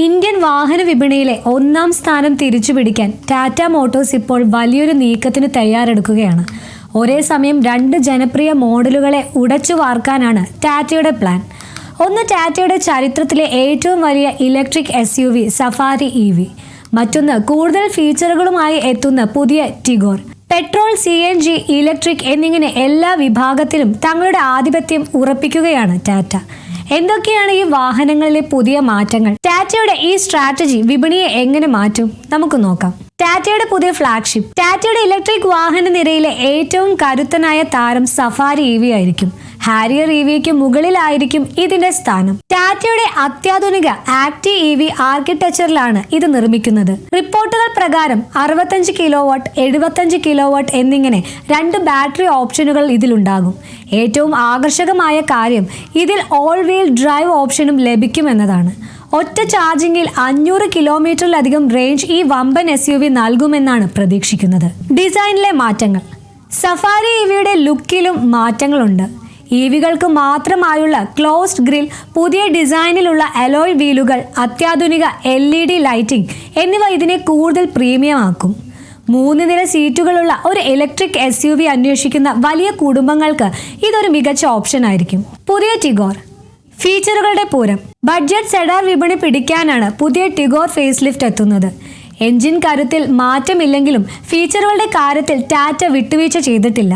Indian വാഹന വിപണിയിലെ ഒന്നാം സ്ഥാനം തിരിച്ചുപിടിക്കാൻ ടാറ്റ മോട്ടോഴ്സ് ഇപ്പോൾ വലിയൊരു നീക്കത്തിന് തയ്യാറെടുക്കുകയാണ്. ഒരേ സമയം രണ്ട് ജനപ്രിയ മോഡലുകളെ ഉടച്ചു വാർക്കാനാണ് ടാറ്റയുടെ പ്ലാൻ. ഒന്ന് ടാറ്റയുടെ ചരിത്രത്തിലെ ഏറ്റവും വലിയ ഇലക്ട്രിക് SUV സഫാരി EV. മറ്റൊന്ന് കൂടുതൽ ഫീച്ചറുകളുമായി എത്തുന്ന പുതിയ ടിഗോർ. പെട്രോൾ, CNG, ഇലക്ട്രിക് എന്നിങ്ങനെ എല്ലാ വിഭാഗത്തിലും തങ്ങളുടെ ആധിപത്യം ഉറപ്പിക്കുകയാണ് ടാറ്റ. എന്തൊക്കെയാണ് ഈ വാഹനങ്ങളിലെ പുതിയ മാറ്റങ്ങൾ? ടാറ്റയുടെ ഈ സ്ട്രാറ്റജി വിപണിയെ എങ്ങനെ മാറ്റും? നമുക്ക് നോക്കാം. ടാറ്റയുടെ പുതിയ ഫ്ലാഗ്ഷിപ്പ്. ടാറ്റയുടെ ഇലക്ട്രിക് വാഹന നിരയിലെ ഏറ്റവും കരുത്തനായ താരം സഫാരി EV ആയിരിക്കും. ഹാരിയർ EVക്ക് മുകളിലായിരിക്കും ഇതിന്റെ സ്ഥാനം. ടാറ്റയുടെ അത്യാധുനിക ആക്റ്റീവ് EV ആർക്കിടെക്ചറിലാണ് ഇത് നിർമ്മിക്കുന്നത്. റിപ്പോർട്ടുകൾ പ്രകാരം 65 കിലോവാട്ട്, 75 കിലോവാട്ട് എന്നിങ്ങനെ രണ്ട് ബാറ്ററി ഓപ്ഷനുകൾ ഇതിലുണ്ടാകും. ഏറ്റവും ആകർഷകമായ കാര്യം ഇതിൽ ഓൾ വീൽ ഡ്രൈവ് ഓപ്ഷനും ലഭിക്കുമെന്നതാണ്. ഒറ്റ ചാർജിങ്ങിൽ 500 കിലോമീറ്ററിലധികം റേഞ്ച് ഈ വമ്പൻ SUV നൽകുമെന്നാണ് പ്രതീക്ഷിക്കുന്നത്. ഡിസൈനിലെ മാറ്റങ്ങൾ. സഫാരി EVയുടെ ലുക്കിലും മാറ്റങ്ങളുണ്ട്. EVകൾക്ക് മാത്രമായുള്ള ക്ലോസ്ഡ് ഗ്രിൽ, പുതിയ ഡിസൈനിലുള്ള അലോയ് വീലുകൾ, അത്യാധുനിക LED ലൈറ്റിംഗ് എന്നിവ ഇതിനെ കൂടുതൽ പ്രീമിയം ആക്കും. 3 നിര സീറ്റുകളുള്ള ഒരു ഇലക്ട്രിക് SUV അന്വേഷിക്കുന്ന വലിയ കുടുംബങ്ങൾക്ക് ഇതൊരു മികച്ച ഓപ്ഷൻ ആയിരിക്കും. പുതിയ ടിഗോർ. ഫീച്ചറുകളുടെ പൂരം. ബഡ്ജറ്റ് സെഡാർ വിപണി പിടിക്കാനാണ് പുതിയ ടിഗോർ ഫേസ് ലിഫ്റ്റ് എത്തുന്നത്. എഞ്ചിൻ കരുത്തിൽ മാറ്റമില്ലെങ്കിലും ഫീച്ചറുകളുടെ കാര്യത്തിൽ ടാറ്റ വിട്ടുവീഴ്ച ചെയ്തിട്ടില്ല.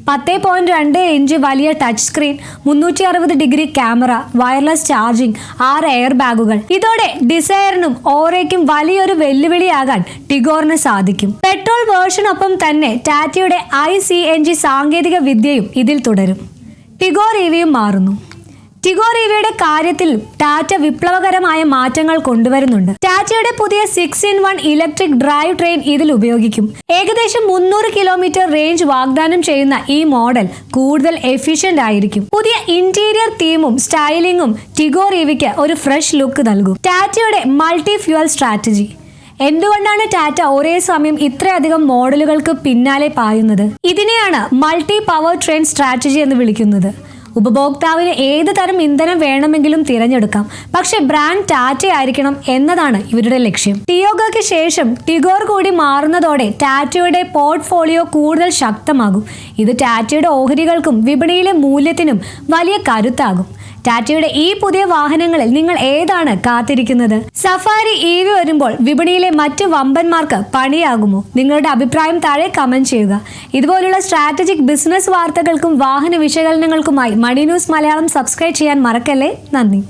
10.2 ഇഞ്ച് വലിയ touch screen, 360 degree camera, wireless charging, 6 air ബാഗുകൾ. ഇതോടെ ഡിസയറിനും ഓറയ്ക്കും വലിയൊരു വെല്ലുവിളിയാകാൻ ടിഗോറിന് സാധിക്കും. പെട്രോൾ വേർഷനൊപ്പം തന്നെ ടാറ്റയുടെ iCNG സാങ്കേതിക വിദ്യയും ഇതിൽ തുടരും. ടിഗോർ EVയും മാറുന്നു. ടിഗോർ EVയുടെ കാര്യത്തിൽ ടാറ്റ വിപ്ലവകരമായ മാറ്റങ്ങൾ കൊണ്ടുവരുന്നുണ്ട്. ടാറ്റയുടെ പുതിയ 6-in-1 ഇലക്ട്രിക് ഡ്രൈവ് ട്രെയിൻ ഇതിൽ ഉപയോഗിക്കും. ഏകദേശം 300 കിലോമീറ്റർ റേഞ്ച് വാഗ്ദാനം ചെയ്യുന്ന ഈ മോഡൽ കൂടുതൽ എഫിഷ്യന്റ് ആയിരിക്കും. പുതിയ ഇന്റീരിയർ തീമും സ്റ്റൈലിംഗും ടിഗോർ EVക്ക് ഒരു ഫ്രഷ് ലുക്ക് നൽകും. ടാറ്റയുടെ മൾട്ടി ഫ്യൂവൽ സ്ട്രാറ്റജി. എന്തുകൊണ്ടാണ് ടാറ്റ ഒരേ സമയം ഇത്രയധികം മോഡലുകൾക്ക് പിന്നാലെ പായുന്നത്? ഇതിനെയാണ് മൾട്ടി പവർ ട്രെയിൻ സ്ട്രാറ്റജി എന്ന് വിളിക്കുന്നത്. ഉപഭോക്താവിന് ഏത് തരം ഇന്ധനം വേണമെങ്കിലും തിരഞ്ഞെടുക്കാം, പക്ഷെ ബ്രാൻഡ് ടാറ്റ ആയിരിക്കണം എന്നതാണ് ഇവരുടെ ലക്ഷ്യം. ടിയോഗയ്ക്ക് ശേഷം ടിഗോർ കൂടി മാറുന്നതോടെ ടാറ്റയുടെ പോർട്ട്ഫോളിയോ കൂടുതൽ ശക്തമാകും. ഇത് ടാറ്റയുടെ ഓഹരികൾക്കും വിപണിയിലെ മൂല്യത്തിനും വലിയ കരുത്താകും. ടാറ്റയുടെ ഈ പുതിയ വാഹനങ്ങളിൽ നിങ്ങൾ ഏതാണ് കാത്തിരിക്കുന്നത്? സഫാരി EV വരുമ്പോൾ വിപണിയിലെ മറ്റ് വമ്പന്മാർക്ക് പണിയാകുമോ? നിങ്ങളുടെ അഭിപ്രായം താഴെ കമന്റ് ചെയ്യുക. ഇതുപോലുള്ള സ്ട്രാറ്റജിക് ബിസിനസ് വാർത്തകൾക്കും വാഹന വിശകലനങ്ങൾക്കുമായി മണി ന്യൂസ് മലയാളം സബ്സ്ക്രൈബ് ചെയ്യാൻ മറക്കല്ലേ. നന്ദി.